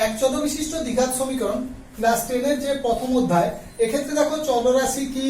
একচদ বিশিষ্ট দ্বিঘাত সমীকরণ ক্লাস 10 এর যে প্রথম অধ্যায়, এক্ষেত্রে দেখো চলরাশি কি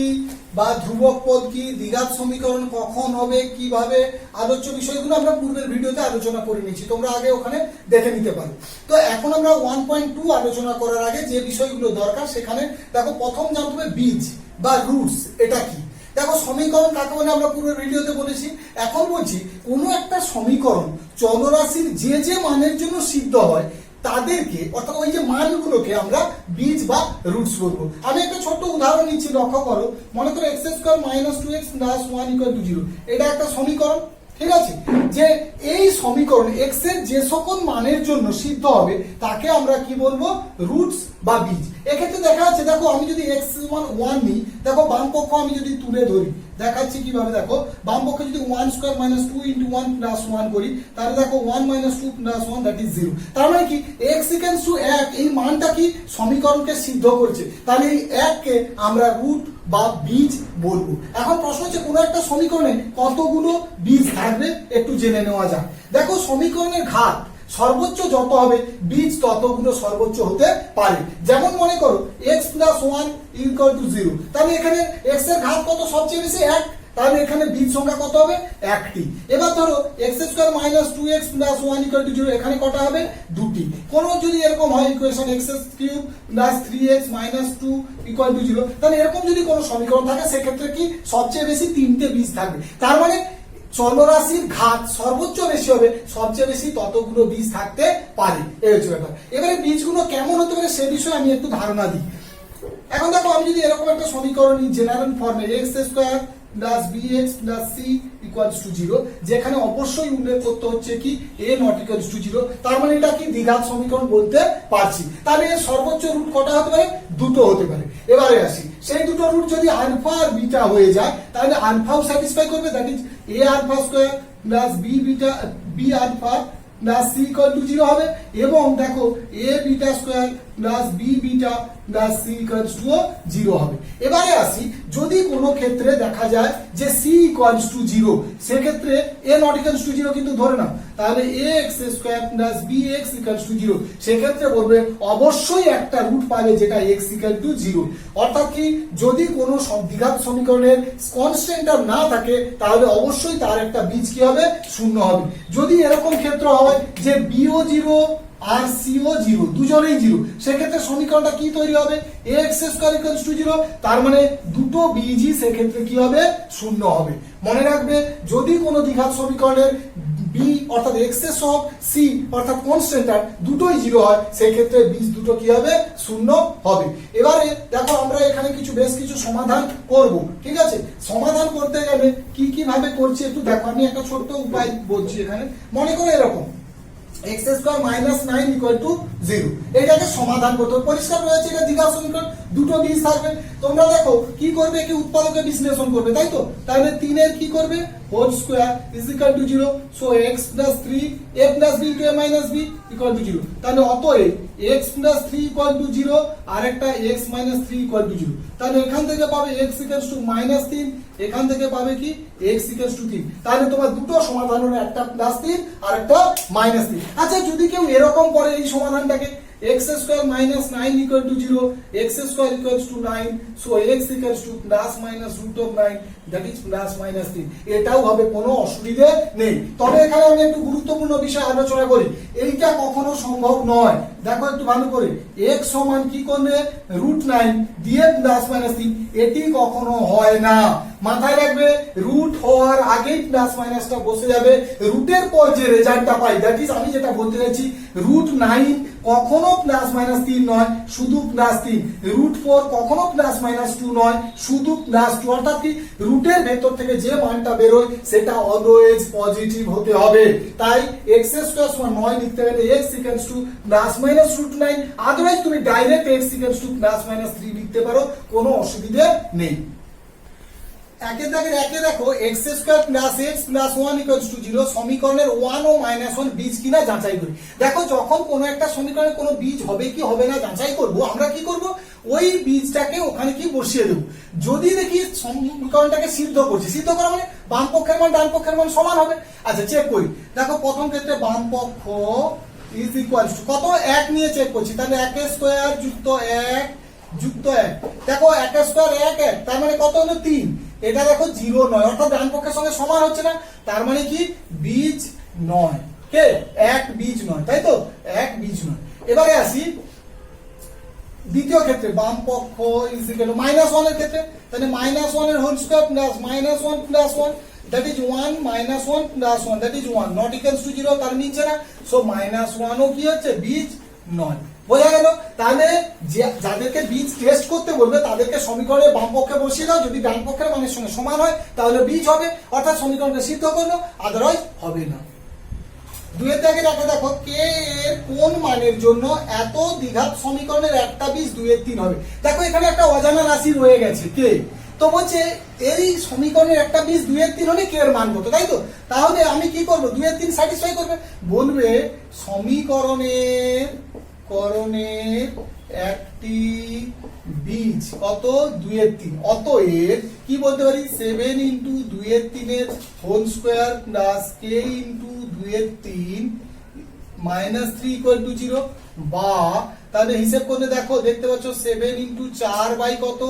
বা ধ্রুবক পদ কি, দ্বিঘাত সমীকরণ কখন হবে, কিভাবে আলোচ্য বিষয়গুলো আমরা পূর্বের ভিডিওতে আলোচনা করে নিয়েছি, তোমরা আগে ওখানে দেখে নিতে পারো। তো এখন আমরা 1.2 আলোচনা করার আগে যে বিষয়গুলো দরকার সেখানে দেখো প্রথম জানতে হবে বীজ বা রুটস এটা কি। দেখো সমীকরণ কাকে বলে আমরা পূর্বের ভিডিওতে বলেছি। এখন বলছি কোনো একটা সমীকরণ চলরাশির যে যে মানের জন্য সিদ্ধ হয় তাদেরকে, অর্থাৎ ওই যে মানগুলোকে আমরা বীজ বা রুটস বলবো। আমি একটা ছোট্ট উদাহরণ নিচ্ছি, লক্ষ্য করো। মনে করো x square minus 2x plus 1 equal to 0, এটা একটা সমীকরণ, ঠিক আছে। যে এই সমীকরণ x এর যে সকল মানের জন্য সিদ্ধ হবে তাকে আমরা কি বলবো, রুটস বা বীজ। এক্ষেত্রে দেখা যাচ্ছে, দেখো আমি যদি x1 নিই, দেখো বাম পক্ষ আমি যদি তুলে ধরি, দেখাচ্ছি কিভাবে। দেখো বাম পক্ষে যদি 1 স্কয়ার মাইনাস 2 ইন্টু 1 প্লাস 1 করি, তাহলে দেখো 1 মাইনাস 2 প্লাস 1 দ্যাট ইজ 0। তার মানে কি x ইকুয়ালস টু 1, এই মানটা কি সমীকরণকে সিদ্ধ করছে, তাহলে এই 1 কে আমরা রুট বা বীজ বলবো। এখন প্রশ্ন হচ্ছে কোনো একটা সমীকরণে কতগুলো বীজ থাকবে একটু জেনে নেওয়া যাক। দেখো সমীকরণের ঘাত সর্বোচ্চ যত হবে বীজ ততগুলো সর্বোচ্চ হতে পারে। যেমন মনে করো x প্লাস 1 ইকুয়াল টু 0, তাহলে এখানে x এর ঘাত কত, সবচেয়ে বেশি 1, তাহলে এখানে বীজ সংখ্যা কত হবে, 1টি। এবার ধরো x square minus 2x plus 1 equal to 0, এখানে কটা হবে, 2টি। কোনো যদি এরকম হয় equation x cube plus 3x minus 2 equal to 0, তাহলে এরকম যদি কোনো সমীকরণ থাকে সেক্ষেত্রে কি সবচেয়ে বেশি 3টে বীজ থাকবে। তার মানে চলরাশির ঘাত সর্বোচ্চ বেশি হবে, সবচেয়ে বেশি ততগুলো বীজ থাকতে পারে, এই হচ্ছে ব্যাপার। এবারে বীজগুলো কেমন হতে পারে সে বিষয়ে আমি একটু ধারণা দিই। এখন দেখো আমি যদি এরকম একটা সমীকরণ জেনারেল ফর্মে x square plus bx plus c equals to 0, যেখানে অবশ্যই উল্লেখ করতে হচ্ছে কি a নট ইকুয়ালস টু 0, তার মানে এটা কি দ্বিঘাত সমীকরণ বলতে পারছি। তাহলে এর সর্বোচ্চ রুট কটা হতে পারে, দুটো হতে পারে। এবারে আসি, সেই দুটো রুট যদি আলফা আর বিটা হয়ে যায় তাহলে আলফাও স্যাটিসফাই করবে, that is a alpha square plus b alpha plus c equal to 0 হবে। এবং দেখো a beta square plus b beta plus c equals to 0 হবে। এবারে আসি, যদি কোনো ক্ষেত্রে দেখা যায় যে c ইকুয়ালস টু 0, সেক্ষেত্রে a নট ইকুয়ালস টু 0 কিন্তু ধরে নাও, তাহলে ax square plus bx equals to 0, সেক্ষেত্রে বলবে অবশ্যই একটা রুট পাবে যেটা x ইকুয়াল টু 0। অর্থাৎ কি, যদি কোনো দ্বিঘাত সমীকরণের কনস্ট্যান্ট না থাকে তাহলে অবশ্যই তার একটা বীজ কি হবে, শূন্য হবে। যদি এরকম ক্ষেত্র হয় যে b ও 0 আর c ও 0, দুজনেই 0, সেক্ষেত্রে সমীকরণটা কি তৈরি হবে, ax স্কয়ার ইকুয়ালস টু 0, তার মানে দুটো বীজই সেক্ষেত্রে কি হবে, শূন্য হবে। মনে রাখবে, যদি কোনো দ্বিঘাত সমীকরণের b অর্থাৎ x এর সহগ, c অর্থাৎ কনস্ট্যান্ট দুটোই 0 হয়, সেই ক্ষেত্রে বীজ দুটো কি হবে, শূন্য হবে। এবারে দেখো আমরা এখানে বেশ কিছু সমাধান করব, ঠিক আছে। সমাধান করতে গেলে কি ভাবে করছি একটু দেখো। আমি একটা ছোট্ট উপায় বলছি এখানে। মনে করো এরকম x square minus 9 equal to 0, এটাকে সমাধান করতে হবে। পরিষ্কার রয়েছে এটা দ্বিঘাত সমীকরণ, দুটো বীজ থাকবে। তোমরা দেখো কি করবে, কি উৎপাদকে বিশ্লেষণ করবে, তাই তো। তাহলে 3 এর কি করবে, whole square is equal to 0, so x plus 3 a plus b two a minus b equal to 0। তাহলে অতএব x প্লাস 3 ইকুয়াল টু 0 আর একটা x মাইনাস 3 ইকুয়াল টু 0। তাহলে এখান থেকে পাবে x ইকুয়ালস টু মাইনাস 3, এখান থেকে পাবে কি x ইকুয়ালস টু 3। তাহলে তোমার দুটো সমাধান হলো, একটা প্লাস 3 আর একটা মাইনাস 3। আচ্ছা, যদি কেউ এরকম করে এই সমাধানটাকে, x square minus 9 equal to 0, x square equals to 9, so x equals to plus minus root of 9 that is plus minus 3, এটাও হবে, কোনো অসুবিধা নেই। তবে এখানে আমি একটু গুরুত্বপূর্ণ বিষয় আলোচনা করি, এইটা কখনো সম্ভব নয়। দেখো একটু ভালো করে, x সমান কি করলে রুট 9 দিয়ে প্লাস মাইনাস 3, এটি কখনো হয় না। মাথায় রাখবে, রুট হওয়ার আগেই প্লাস মাইনাসটা বসে যাবে। রুটের পর যে রেজাল্টটা পাই, দ্যাট ইজ আমি যেটা বলতে চাইছি, রুট 9 কখনো প্লাস মাইনাস 3 নয়, শুধু প্লাস 3। রুট 4 কখনো প্লাস মাইনাস 2 নয়, শুধু প্লাস 2। অর্থাৎ কি, রুটের ভেতর থেকে যে মানটা বেরোয় সেটা অলওয়েজ পজিটিভ হতে হবে। তাই x স্কয়ার সমান 9 লিখতে গেলে x equals to plus minus root 9, otherwise তুমি direct x equals to plus minus 3 লিখতে পারো, কোনো অসুবিধা নেই। একে দেখো x square plus x plus 1 equals to 0, সমীকরণের 1 ও মাইনাস 1 বীজ কিনা যাচাই করি। দেখো যখন কোনো একটা সমীকরণে কোনো বীজ হবে কি হবে না যাচাই করব, আমরা কি করব, ওই বীজটাকে ওখানে কি বসিয়ে দেব। যদি দেখি সমীকরণটাকে সিদ্ধ করছি, সিদ্ধ করা মানে বাম পক্ষের মান ডান পক্ষের মান সমান হবে। আচ্ছা চেক করি, দেখো প্রথম ক্ষেত্রে বাম পক্ষ ইজ ইকুয়াল টু কত 1 নিয়ে চেক করছি, তাহলে 1 স্কয়ার যুক্ত 1 যুক্ত 1, দেখো 1 স্কয়ার 1 1, তার মানে কত হলো 3, এটা দেখো 0 নয়, অর্থাৎ ডান পক্ষের সঙ্গে সমান হচ্ছে না, তার মানে কি বীজ নয়, কে 1 বীজ নয়, তাই তো 1 বীজ নয়। এবারে আসি দ্বিতীয় ক্ষেত্রে, বাম পক্ষ ইজ ইকুয়াল টু -1 এর ক্ষেত্রে, তাহলে -1 এর whole square plus -1 plus 1 that is 1 -1 plus 1 that is 1 not equals to 0, তার নিচে না, সো -1 ও কি হচ্ছে বীজ নয়। বোঝা গেল? তাহলে যাদেরকে বীজ টেস্ট করতে বলবে তাদেরকে সমীকরণে বাম পক্ষে বসিয়ে দাও, যদি ডান পক্ষের মানের সঙ্গে সমান হয় তাহলে বীজ হবে, অর্থাৎ সমীকরণকে সিদ্ধ করলো, আদারওয়াইজ হবে না। দুইয়ের দাগে দেখো কে এর কোন মানের জন্য এত দ্বিঘাত সমীকরণের একটা বীজ 2 এর 3 হবে। দেখো এখানে একটা অজানা রাশি রয়ে গেছে কে, তো বলছে এই সমীকরণের একটা বীজ 2 এর 3 হলে কে এর মান কত, তাই তো? তাহলে আমি কি করব, 2 এর 3 স্যাটিসফাই করবে, বলবে সমীকরণের একটি বীজ কত 2 এর 3, অতএব কি বলতে পারি 7 ইন্টু 2 এর 3 এর হোল স্কয়ার প্লাস কে ইন্টু 2 এর 3 -3 ইকুয়াল টু 0, বা তাহলে হিসাব করলে দেখো দেখতে পাচ্ছ 7 ইন্টু 4 বাই কত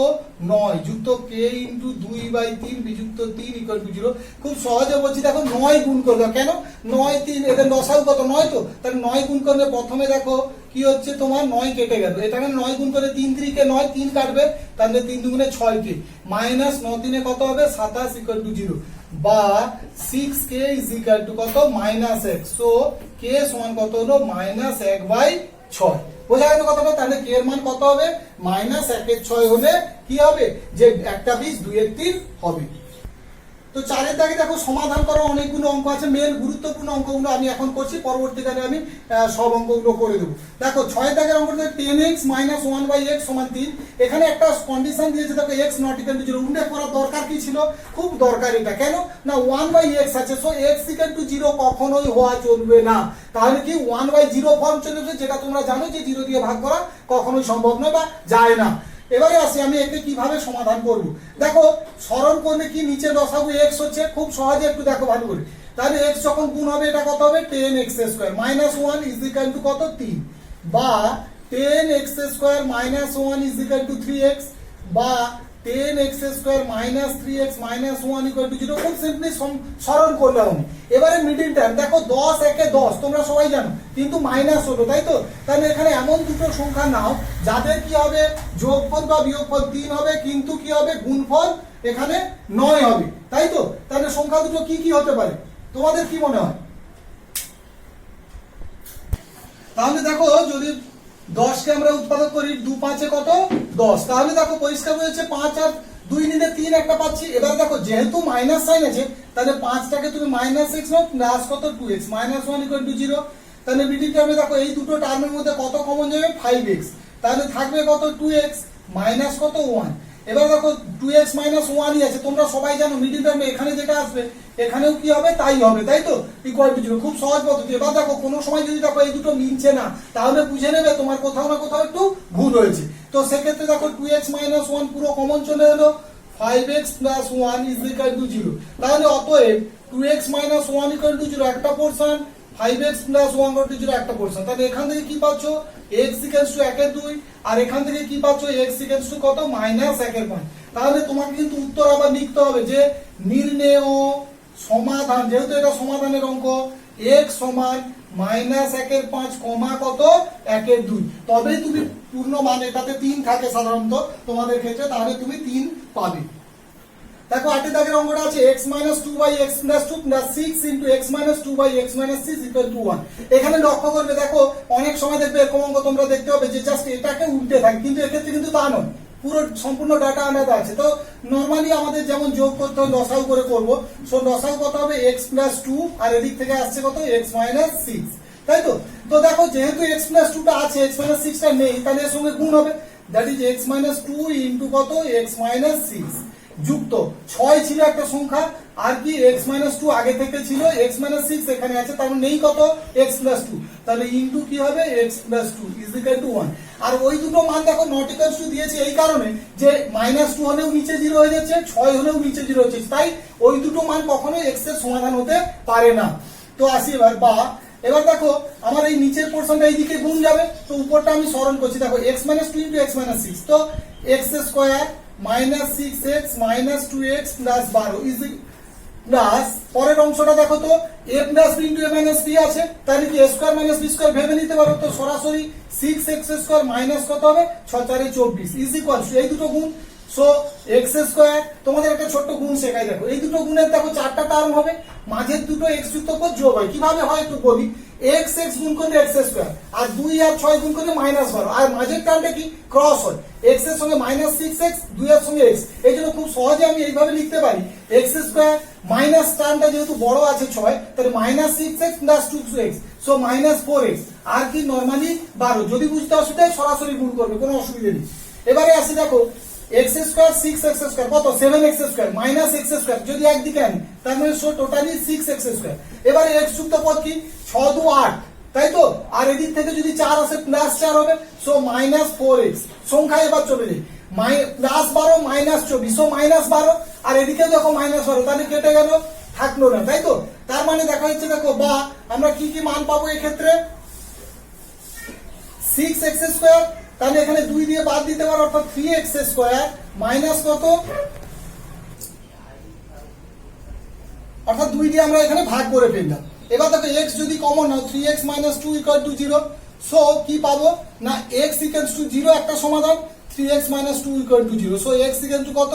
9 যুক্ত কে ইন্টু 2 বাই 3 বিযুক্ত 3 ইকুয়াল টু 0। খুব সহজে বলছি, দেখো 9 গুণ করে দাও, কেন 9 3 এদের লসাগু কত 9, তো তাহলে 9 গুণ করলে প্রথমে দেখো কি হচ্ছে তোমার 9 কেটে গেল, এখানে 9 গুণ করে 3 3 কে 9 3 কাটবে, তাহলে 3 দুগুণে 6 কে মাইনাস 9 3 কত হবে 27 ইকুয়াল টু 0, বা 6k ইজ ইকুয়াল টু কত -1, সো k সমান কত হলো -1/6। বোঝা গেল কথাটা? তাহলে k এর মান কত হবে -1/6 হলে কি হবে, যে একটা বীজ 2 এর 3 হবে। তো 4 এর দাগে দেখো সমাধান করা অনেকগুলো অঙ্ক আছে, মেন গুরুত্বপূর্ণ অঙ্কগুলো আমি এখন করছি, পরবর্তীকালে আমি সব অঙ্কগুলো করে দেবো। দেখো 6 এর দাগের অঙ্কটা 10x - 1/x = 3, এখানে একটা কন্ডিশন দিয়েছে, দেখো x not equal to 0, উল্লেখ করার দরকার কি ছিল, খুব দরকার এটা, কেন না 1/x আছে, সো x equal to 0 কখনোই হওয়া চলবে না, তাহলে কি 1/0 ফর্ম চলে যাবে, যেটা তোমরা জানো যে 0 দিয়ে ভাগ করা কখনোই সম্ভব নয় বা যায় না। এবারে আসি আমি একে কিভাবে সমাধান করব। দেখো সরল করলে কি নিচে লসাগু x হচ্ছে, খুব সহজে একটু দেখো ভালো করে, তাহলে x যখন গুণ হবে এটা কত হবে 10x square -1 is equal to কত 3, বা 10x square -1 is equal two 3x, বা 10x square -3x -1 equal to 0। খুব সিম্পলি সরল করলাম। এবারে মিডল টার্ম দেখো 10 একে 10 তোমরা সবাই জানো, কিন্তু মাইনাস হলো, তাই তো? তাহলে এখানে এমন দুটো সংখ্যা নাও যাদের কি হবে যোগফল বা বিয়োগফল 3 হবে, কিন্তু কি হবে গুণফল এখানে 9 হবে, তাই তো? তাহলে সংখ্যা দুটো কি কি হতে পারে তোমাদের কি মনে হয়? তাহলে দেখো যদি 10 কে আমরা উৎপাদক করি 2 5 এ কত 10, তাহলে দেখো পরিষ্কার হয়েছে 5 আর 2 নিলে 3 একটা পাচ্ছি। এবার দেখো যেহেতু মাইনাস সাইন আছে, তাহলে 5 টাকে তুমি -x নাও প্লাস কত 2x -1 ইকুয়াল টু 0, তাহলে মিডিল টার্মে দেখো এই দুটো টার্মের মধ্যে কত কমন যাবে 5x, তাহলে থাকবে কত 2x মাইনাস কত 1। এবার দেখো 2x - 1ই আছে, তোমরা সবাই জানো মিডিল টার্মে এখানে যেটা আসবে এখানেও কি হবে তাই হবে, তাই তো? ইকুয়াল টু 0, খুব সহজ পদ্ধতি। এবার দেখো কোনো সময় যদি দেখো এই দুটো মিলছে না, তাহলে বুঝে নেবে তোমার কোথাও না কোথাও একটু ভুল হয়েছে। তো সেক্ষেত্রে দেখো 2x - 1 পুরো কমন চলে এলো, 5x + 1 ইজ ইকুয়াল টু 0, তাহলে অতএব 2x - 1 ইকুয়াল টু 0 একটা পোরশন, 5x + 1 ইকুয়াল টু 0 একটা পোরশন। তাহলে এখান থেকে কি পাচ্ছ x ইকুয়াল টু 1 এর 2, আর এখান থেকে কি পাচ্ছ x ইকুয়াল টু কত -1 এর 5। তাহলে তোমাকে কিন্তু উত্তর আবার লিখতে হবে যে নির্ণেয় সমাধান, যেহেতু এটা সমাধানের অঙ্ক, x সমান -1 এর 5 কমা কত 1 এর 2, তবেই তুমি পূর্ণ মান, এটাতে 3 থাকে সাধারণত তোমাদের ক্ষেত্রে, তাহলে তুমি 3 পাবে। দেখো 8 এর দাগের অঙ্কটা আছে x - 2/x + 2 + 6 * x - 2/x - 6 = 1। এখানে লক্ষ্য করবে দেখো অনেক সময় দেখবে এরকম অঙ্ক তোমরা দেখতে হবে যে জাস্ট এটাকে উল্টে থাকে, কিন্তু এক্ষেত্রে কিন্তু তা নয়, পুরো সম্পূর্ণ ডাটা আলাদা আছে। তো নরমালি আমাদের যেমন যোগ করতে হয় লসাগু করে করব, সো লসাগু কত হবে x + 2 আর এদিক থেকে আসছে কত x - 6, তাই তো? তো দেখো যেহেতু x + 2 টা আছে, x - 6 টা নেই, তাহলে এর সঙ্গে গুণ হবে, দ্যাট ইজ x - 2 * কত x - 6 যুক্ত 6 ছিল একটা সংখ্যা, আর কি x - 2 আগে থেকে ছিল, x - 6 এখানে আছে, তার মানে নেই কত x + 2, তাহলে ইনটু কি হবে x + 2 ইজ ইকুয়াল টু 1। আর ওই দুটো মান দেখো নট ইকুয়াল টু দিয়েছে এই কারণে যে -2 হলেও নিচে 0 হয়ে যাচ্ছে, 6 হলেও নিচে 0 হচ্ছে, তাই ওই দুটো মান কখনোই x এর সমাধান হতে পারে না। তো আসি এবার, বা এবার দেখো আমার এই নিচের পোর্শনটা এইদিকে গুণ যাবে, তো উপরটা আমি সরল করছি। দেখো x - 2 × x - 6, তো x² - 6x - 2x + 12 is plus পরের অংশটা দেখো তো a + b × a - b আছে, তাহলে কি a² - b² ভেবে নিতে পারো, তো সরাসরি 6x² মাইনাস কত হবে 6 × 4 = 24 ইজ ইকুয়াল টু এই দুটো গুণ। সো x² তোমাদের একটা ছোট্ট গুণ শেখাই, দেখো এই দুটো গুণের দেখো চারটা টার্ম হবে, মাঝের দুটো x যুক্ত পদ যোগ হয়। কিভাবে হয় একটু বলি, x গুণ করলে x² আর 2 আর 6 গুণ করলে -12, আর মাঝের টার্মটা কি ক্রস হয়, x এর সঙ্গে -6x, 2 এর সঙ্গে x, এই জন্য খুব সহজে আমি এইভাবে লিখতে পারি x² মাইনাস টার্মটা যেহেতু বড় আছে 6, তাহলে -6x + 2x, সো -4x, আর কি নরমালি 12। যদি বুঝতে অসুবিধা হয় সরাসরি গুণ করবে, কোনো অসুবিধা নেই। এবারে আসি দেখো x² 6x² কত 7x² -x², যদি একদিকে আনি তার মানে সো টোটালি 6x²। এবারে x যুক্ত পদ কি 6 2 8, তাই তো, আর এদিক থেকে যদি 4 আসে +4 হবে, সো -4x। সংখ্যা এবার চলে যাই, +12 -24, সো -12, আর এদিকে দেখো -12, তাহলে কেটে গেল, থাকলো না, তাই তো। তার মানে দেখা যাচ্ছে দেখো বা আমরা কি কি মান পাবো এক্ষেত্রে 6x², তাহলে এখানে 2 দিয়ে বাদ দিতে পারো, অর্থাৎ 3x² মাইনাস কত, অর্থাৎ 2 দিয়ে আমরা এখানে ভাগ করে ফেললাম। এবার দেখো x যদি কমন নাও 3x - 2 = 0, সো কি পাবো না x = 0 একটা সমাধান, 3x - 2 = 0, সো x = কত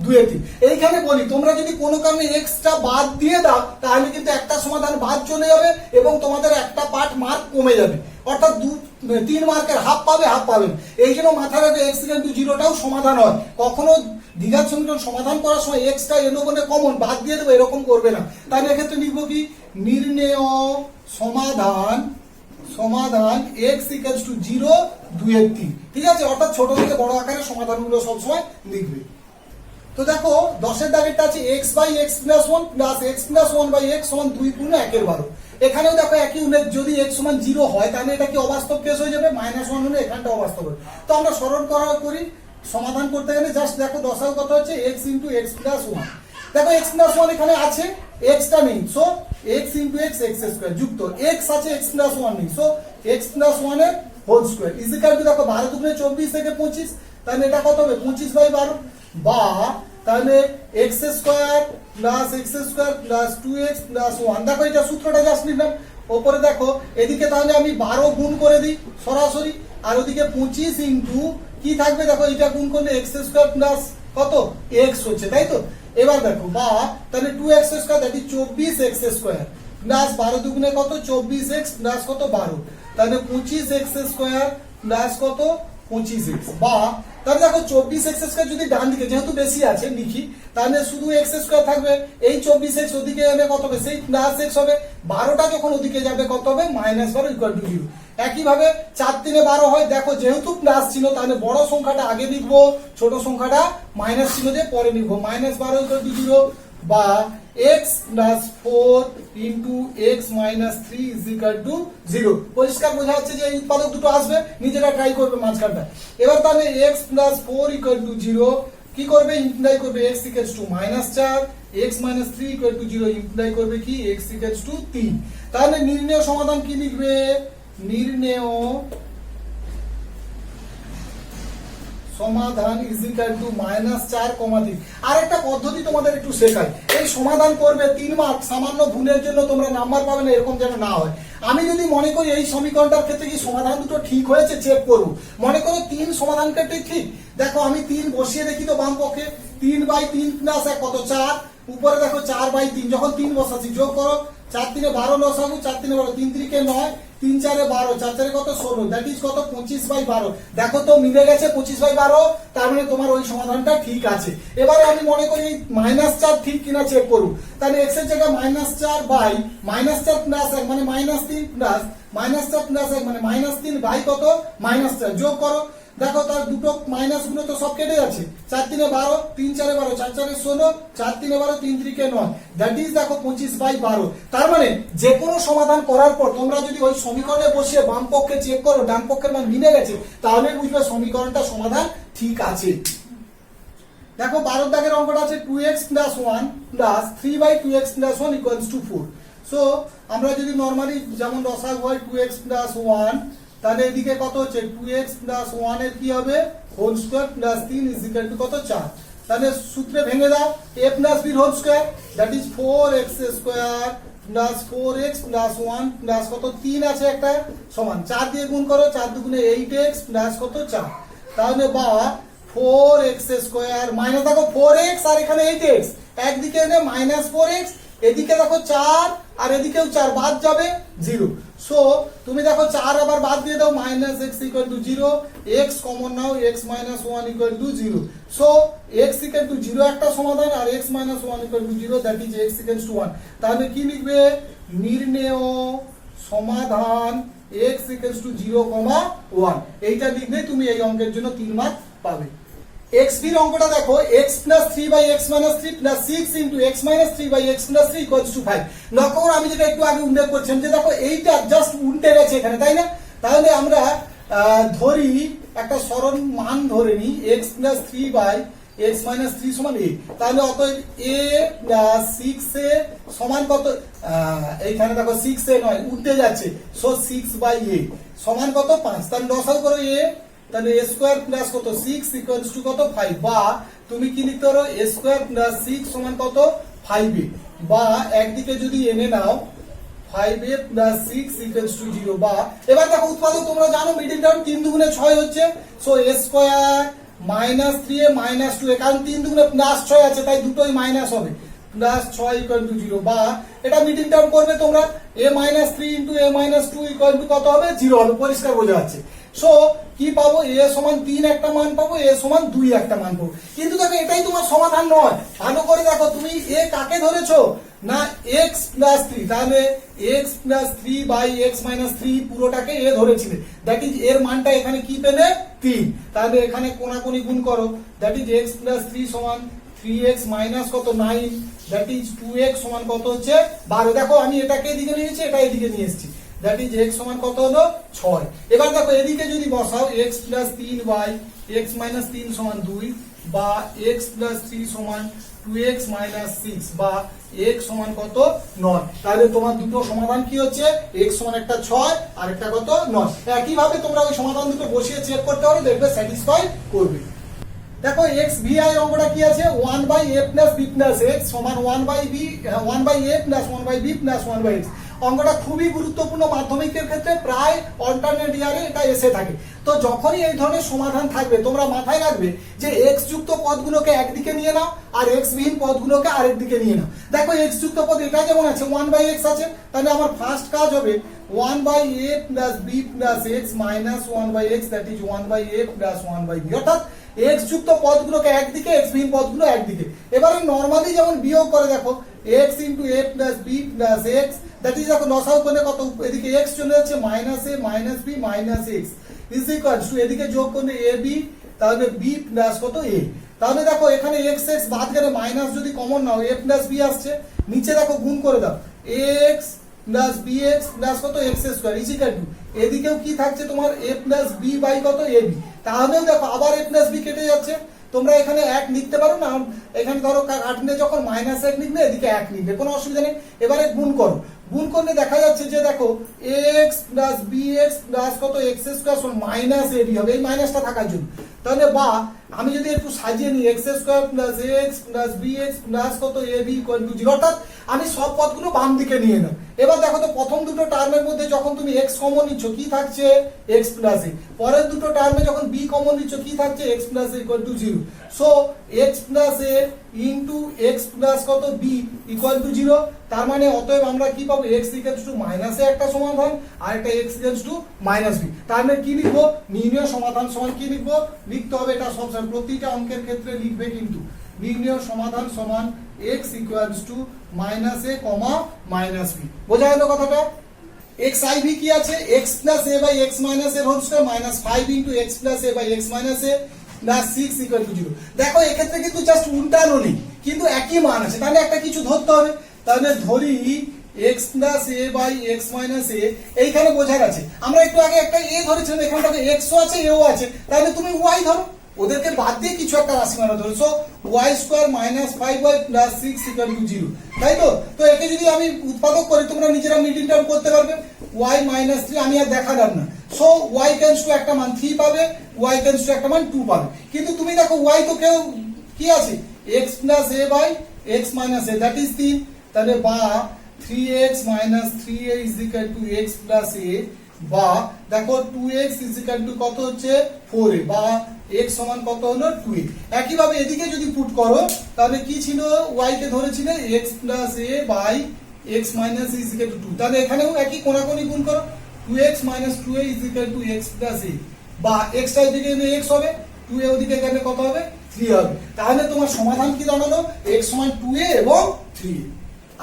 2/3। এইখানে বলি তোমরা যদি কোনো কারণে x টা বাদ দিয়ে দাও তাহলে কিন্তু একটা সমাধান বাদ চলে যাবে এবং তোমাদের একটা পার্ট মার্ক কমে যাবে, অর্থাৎ 3 মার্কের হাফ পাবে, হাফ পাবেন। এই জন্য মাথায় রাখবে x = 0টাও সমাধান হয়, কখনো দ্বিঘাত সমীকরণ সমাধান করার সময় x টা এলো বলে কমন বাদ দিয়ে দেবো এরকম করবে না। তাহলে এক্ষেত্রে লিখবো কি নির্ণেয় সমাধান x = 0 2/3, ঠিক আছে, অর্থাৎ ছোট থেকে বড় আকারে সমাধানগুলো সবসময় লিখবে। তো দেখো 10 এর দাগেরটা আছে x/x + 1 + x + 1/x = 2 × 1/12। এখানেও দেখো একই উল্লেখ, যদি x = 0 হয় তাহলে এটা কি অবাস্তব কেস হয়ে যাবে, -1 হলে এখানটা অবাস্তব হবে। তো আমরা সরল করি সমাধান করতে গেলে জাস্ট দেখো দশাও কত হচ্ছে x × x + 1, দেখো x + 1 এখানে আছে, x টা নেই, সো x × x² যুক্ত x আছে, x + 1 নেই, সো x + 1 এর whole square is equal to দেখো 12 × 2 = 24 থেকে 25, তাহলে এটা কত হবে 25/12, বা তাহলে x² + x² + 2x + 1। দেখো এটা সূত্রটা জাস্ট নিলাম, উপরে দেখো এদিকে তাহলে আমি 12 গুণ করে দিই সরাসরি, আর ওদিকে 25 ইনটু কি থাকবে দেখো এটা গুণ করলে x² প্লাস কত x হচ্ছে, তাই তো। এবার দেখো বা তাহলে 2x² that is 24x² plus 12 দুগুণে কত 24x প্লাস কত 12, তাহলে 25x² প্লাস কত 25x, বা তাহলে দেখো 24x² যদি ডান দিকে যেহেতু বেশি আছে লিখি, তাহলে শুধু x² থাকবে, এই 24x ওদিকে এলে কত হবে সেই প্লাস x হবে, 12টা যখন ওদিকে যাবে কত হবে -12 = 0। একইভাবে 4 × 3 = 12 হয়, দেখো যেহেতু প্লাস ছিল তাহলে বড় সংখ্যাটা আগে লিখবো, ছোট সংখ্যাটা মাইনাস ছিল যে পরে লিখবো, -12 = 0, বা x + 4 × x - 3 = 0। পরিষ্কার বোঝা যাচ্ছে যে এই উৎপাদক দুটো আসবে, নিজেরা ট্রাই করবে মাঝখানটা। এবার তাহলে x + 4 = 0 কি করবে, ইমপ্লাই করবে x = -4, x - 3 = 0 ইমপ্লাই করবে কি x = 3। তাহলে নির্ণেয় সমাধান কি লিখবে, নির্ণেয় সমাধান ইজ ইকুয়াল টু -4, আরেকটা পদ্ধতি তোমাদের একটু শেখাই, এই সমাধান করবে 3 মার্ক, সামান্য ভুলের জন্য তোমরা নাম্বার পাবে না, এরকম যেন না হয়। আমি যদি মনে করি এই সমীকরণটার ক্ষেত্রে কি সমাধান দুটো ঠিক হয়েছে চেক করব, মনে করো 3 সমাধান ক্ষেত্রে ঠিক, দেখো আমি 3 বসিয়ে দেখি তো বাম পক্ষে 3/3 প্লাস 1 কত 4, উপরে দেখো 4/3, যখন 3 বসাচ্ছি যোগ করো 4 × 3 = 12 লসাগু, 4 × 3 = 12, 3 × 3 = 9, 3 × 4 = 12, 4 × 4 কত 16, দ্যাট ইজ কত 25/12। দেখো তো মিলে গেছে 25/12, তার মানে তোমার ওই সমাধানটা ঠিক আছে। এবারে আমি মনে করি -4 ঠিক কিনা চেক করব, তাহলে x এর জায়গায় -4 বাই -4 প্লাস 1 মানে -3 প্লাস -4 প্লাস 1 মানে -3 বাই কত -4 যোগ করো, দেখো তার দুটো মাইনাস গুলো তো সব কেটে যাচ্ছে, 4 × 3 = 12, 3 × 4 = 12, 4 × 4 = 16, 4 × 3 = 12, 3 × 3 = 9, দ্যাট ইজ দেখো 25/12। তার মানে যে কোনো সমাধান করার পর তোমরা যদি ওই সমীকরণে বসিয়ে বাম পক্ষে চেক করো ডান পক্ষের মান মিলে গেছে, তাহলে বুঝবে সমীকরণটা সমাধান ঠিক আছে। দেখো 12 দাগের অঙ্কটা আছে 2x + 1 + 3/2x + 1 = 4, সো আমরা যদি নরমালি যেমন লসাগু হয় 2x প্লাস 1, তাহলে এদিকে কত হচ্ছে 2x প্লাস 1 এর কি হবে whole square plus 3 is equal to কত 4। তাহলে সূত্রে ভেঙে দাও a plus b whole square that is 4x square plus 4x plus 1 plus কত 3 আছে একটা সমান 4 দিয়ে গুণ করো, 4 দুগুণে 8x প্লাস কত 4। তাহলে বা 4x স্কয়ার মাইনাস দেখো 4x আর এখানে 8x, একদিকে এনে মাইনাস 4x, এদিকে দেখো 4 আর এদিকেও 4 বাদ যাবে 0। সো তুমি দেখো 4 আবার বাদ দিয়ে দাও minus x equal to 0, x common now x minus 1 equal to 0। So x equal to 0 একটা সমাধান আর x minus 1 equal to 0 that is x equal to 1। তাহলে কি লিখবে নির্ণেয় সমাধান x ইকুয়াল টু 0, 1 এইটা লিখলে তুমি এই অঙ্কের জন্য 3 মার্ক পাবে। xb এর অঙ্কটা দেখো x plus 3 by x minus 3 plus 6 into x minus 3 by x plus 3 equals to 5। লক্ষ্য করো আমি যেটা একটু আগে উল্লেখ করছিলাম যে দেখো এইটা জাস্ট উল্টে গেছে এখানে, তাই না? তাহলে আমরা ধরি একটা সরল মান ধরে নিই x plus 3 by x minus 3 সমান a। তাহলে অতএব a প্লাস 6a সমান কত, এইখানে দেখো 6a নয় উল্টে যাচ্ছে, সো 6 বাই a সমান কত 5। তাহলে লসাগু করো a, তাহলে a স্কয়ার প্লাস কত 6 ইকুয়ালস টু কত 5, বা তুমি কি লিখতে পারো a স্কয়ার প্লাস 6 সমান কত 5a, বা একদিকে যদি এনে নাও 5a প্লাস 6 ইকুয়ালস টু 0। বা এবার দেখো উৎপাদক তোমরা জানো মিডল টার্ম 3 দুগুণে 6 হচ্ছে, so a square minus 3a minus 2a, কারণ 3 দুগুণে প্লাস 6 আছে তাই দুটোই মাইনাস হবে, প্লাস 6 ইকুয়াল টু 0। বা এটা মিডল টার্ম করবে তোমরা a minus 3 into a minus 2 equal to কত হবে 0 হবে, পরিষ্কার বোঝা যাচ্ছে। সো কি পাবো a সমান 3 একটা মান পাবো, a সমান 2 একটা মান পাবো। কিন্তু দেখো এটাই তোমার সমাধান নয়, ভালো করে দেখো তুমি a কাকে ধরেছো না x প্লাস 3, তাহলে x plus 3 by x minus 3 পুরোটাকে a ধরেছিলে, দ্যাট ইজ এর মানটা এখানে কি পেলে 3। তাহলে এখানে কোনাকুনি গুণ করো, দ্যাট ইজ x প্লাস 3 সমান 3x মাইনাস কত 9, দ্যাট ইজ 2x সমান কত হচ্ছে 12। দেখো আমি এটাকে এদিকে নিয়েছি, এটা এদিকে নিয়ে এসেছি, দ্যাট ইজ x সমান কত হলো 6। এবার দেখো এদিকে যদি বসাও x plus 3 by x minus 3 সমান 2, বা x প্লাস 3 সমান 2x মাইনাস 6, বা x সমান কত 9। তাহলে তোমার দুটো সমাধান কি হচ্ছে x সমান একটা 6 আর একটা কত 9। একইভাবে তোমরা ওই সমাধান দুটো বসিয়ে চেক করতে পারো, দেখবে স্যাটিসফাই করবে। দেখো x vi অঙ্কটা কি আছে 1 by a plus b plus x সমান 1 by a plus 1 by b plus 1 by x। অঙ্কটা খুবই গুরুত্বপূর্ণ, মাধ্যমিকের ক্ষেত্রে প্রায় অল্টারনেট ইয়ারে এটা এসে থাকে। তো যখনই এই ধরনের সমাধান থাকবে তোমরা মাথায় রাখবে যে x যুক্ত পদগুলোকে একদিকে নিয়ে নাও আর x বিহীন পদগুলোকে আরেক দিকে নিয়ে নাও। দেখো x যুক্ত পদ এটা যেমন আছে 1 বাই x আছে, তাহলে আমার ফার্স্ট কাজ হবে 1 by a plus b plus x minus 1 by x, that is 1 by a plus 1 by b, অর্থাৎ x যুক্ত পদগুলোকে একদিকে x বিহীন পদগুলো একদিকে। এবারে নরমালি যেমন বিয়োগ করে দেখো x into a plus b plus x, that is দেখো লসাগু করলে কত এদিকে x চলে যাচ্ছে minus a minus b minus x is equal two এদিকে যোগ করলে ab, তাহলে b প্লাস কত a। তাহলে দেখো এখানে x x বাদ গেলে মাইনাস যদি common now a plus b আসছে, নিচে দেখো গুণ করে দাও x প্লাস bx প্লাস কত x square is equal two এদিকেও কি থাকছে তোমার a প্লাস b বাই কত ab। তাহলেও দেখো আবার a প্লাস b কেটে যাচ্ছে, তোমরা এখানে 1 লিখতে পারো না, এখানে ধরো কাটলে যখন মাইনাস 1 লিখলে এদিকে 1 লিখবে, কোনো অসুবিধা নেই। এবারে গুণ করো, গুণ করলে দেখা যাচ্ছে যে দেখো x প্লাস bx প্লাস কত x স্কয়ার সমান মাইনাস ab হবে, এই মাইনাসটা থাকার জন্য। তাহলে বা আমি যদি একটু সাজিয়ে নিই x square plus x plus bx plus কত ab ইকুয়াল টু 0, অর্থাৎ আমি সব পদগুলো বাম দিকে নিয়ে নাও। এবার দেখো তো প্রথম দুটো টার্মের মধ্যে যখন তুমি x কমন নিচ্ছ কি থাকছে x প্লাস a, পরের দুটো টার্মে যখন b কমন নিচ্ছ কি থাকছে x plus a equal to 0। So x plus a into x plus কত b ইকুয়াল টু 0। তার মানে অতএব আমরা কি পাবো x equal to minus a একটা সমাধান আর একটা x equal to minus b। তার মানে কি লিখবো নির্ণয় সমাধান সমান কি লিখবো, লিখতে হবে এটা সবসময় প্রতিটা অঙ্কের ক্ষেত্রে লিখবে, কিন্তু নির্ণয় সমাধান সমান x equals to minus a কমা মাইনাস b। বোঝা গেল কথাটা? xiv কি আছে x plus a by x minus a whole square minus 5 into x plus a by x minus a plus 6 equal to 0। দেখো এক্ষেত্রে কিন্তু জাস্ট উল্টানো নেই, কিন্তু একই মান আছে, তাহলে একটা কিছু ধরতে হবে। তাহলে ধরি x plus a by x minus a, এইখানে বোঝা গেছে আমরা একটু আগে একটা a ধরেছিলাম, এখানে দেখো x ও আছে a ও আছে, তাহলে তুমি y ধরো, ওদেরকে বাদ দিয়ে কিছু একটা রাশি বানাতে হবে। So Y square minus 5y plus 6 equal to 0, তাই তো? তো একে যদি আমি উৎপাদক করি তোমরা নিজেরা মিডিল টার্ম করতে পারবে, y মাইনাস 3 আমি আর দেখালাম না। সো y টেন্ডস টু একটা মান 3 পাবে, y টেন্ডস টু একটা মান 2 পাবে। কিন্তু তুমি দেখো y তো কেউ কি আছে x plus a by x minus a, that is 3, তাহলে বা 3x minus 3a is equal to x plus a, বা দেখো 2x ইজ ইকুয়াল টু কত হচ্ছে 4a, বা x সমান কত হলো 2a। একইভাবে এদিকে যদি পুট করো তাহলে কি ছিল, y কে ধরেছিলে x plus a by x minus is equal to 2, তাহলে এখানেও একই কোণাকোণি গুণ করো, 2x minus 2a is equal to x plus a, বা x টা এদিকে এনে x হবে, 2a ওদিকে গেলে কত হবে 3 হবে। তাহলে তোমার সমাধান কি দাঁড়ালো, x সমান 2a এবং 3a।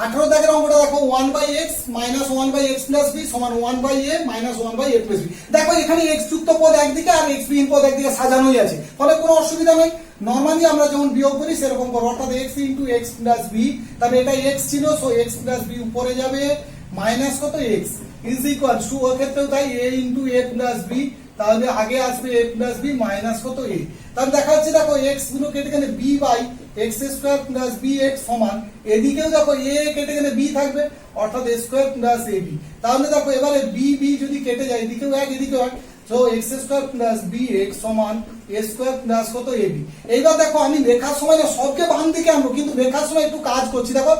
18 দাগের অঙ্কটা দেখো 1/x minus 1/x plus b সমান 1/a minus 1/a plus b। দেখো এখানে x যুক্ত পদ একদিকে আর x বিহীন পদ একদিকে সাজানোই আছে, ফলে কোনো অসুবিধা নেই। নরমালি আমরা যেমন বিয়োগ করি সেরকম করব, অর্থাৎ x into x plus b, তাহলে এটা x ছিল, সো x প্লাস b উপরে যাবে, মাইনাস কত x ইজ ইকুয়াল টু, ওর ক্ষেত্রেও তাই a into a plus b, তাহলে আগে আসবে a প্লাস b মাইনাস কত a। তাহলে দেখা যাচ্ছে দেখো x গুলো কেটে গেলে b by x square plus bx সমান, এদিকেও দেখো a কেটে গেলে b থাকবে, অর্থাৎ a স্কয়ার প্লাস ab। তাহলে দেখো এবারে b b যদি কেটে যায় এদিকেও এক এদিকেও এক, so x square plus bx সমান a স্কয়ার প্লাস কত ab। এইবার দেখো আমি লেখার সময় না সবকে বাম দিকে আনবো, কিন্তু লেখার সময় একটু কাজ করছি, দেখো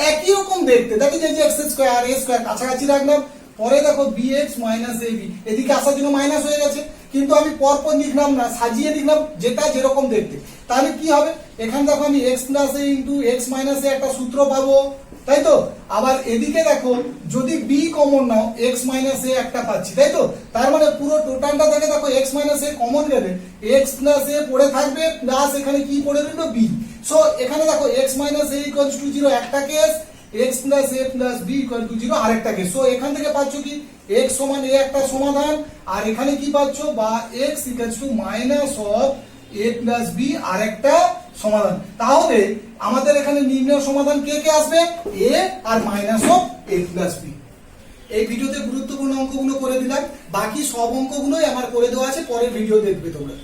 একই রকম দেখতে, দেখি যে x স্কয়ার আর a স্কয়ার কাছাকাছি রাখলাম, পরে দেখো bx মাইনাস ab, এদিকে আসার জন্য মাইনাস হয়ে গেছে, কিন্তু আমি পরপর লিখলাম না, সাজিয়ে লিখলাম যেটা যেরকম দেখতে। তাহলে কি হবে, এখানে দেখো আমি x plus a into x minus a একটা সূত্র পাবো, তাই তো? আবার এদিকে দেখো যদি b common now x minus a একটা পাচ্ছি, তাই তো? তার মানে পুরো টোটালটা থেকে দেখো x মাইনাস a কমন গেলে x প্লাস a পড়ে থাকবে, প্লাস এখানে কি পড়ে রইলো b। সো এখানে দেখো x minus a equals to 0 একটা case, x plus a plus b equal to 0 আরেকটা কেস। সো এখান থেকে পাচ্ছ কি x সমান a একটা সমাধান, আর এখানে কি পাচ্ছ, বা x equals to minus of a plus b আরেকটা সমাধান। তাহলে আমাদের এখানে নির্ণয় সমাধান কে কে আসবে, a আর minus of a plus b। এই ভিডিওতে গুরুত্বপূর্ণ অঙ্কগুলো করে দিলাম, বাকি সব অঙ্কগুলোই আমার করে দেওয়া আছে, পরের ভিডিও দেখবে তোমরা।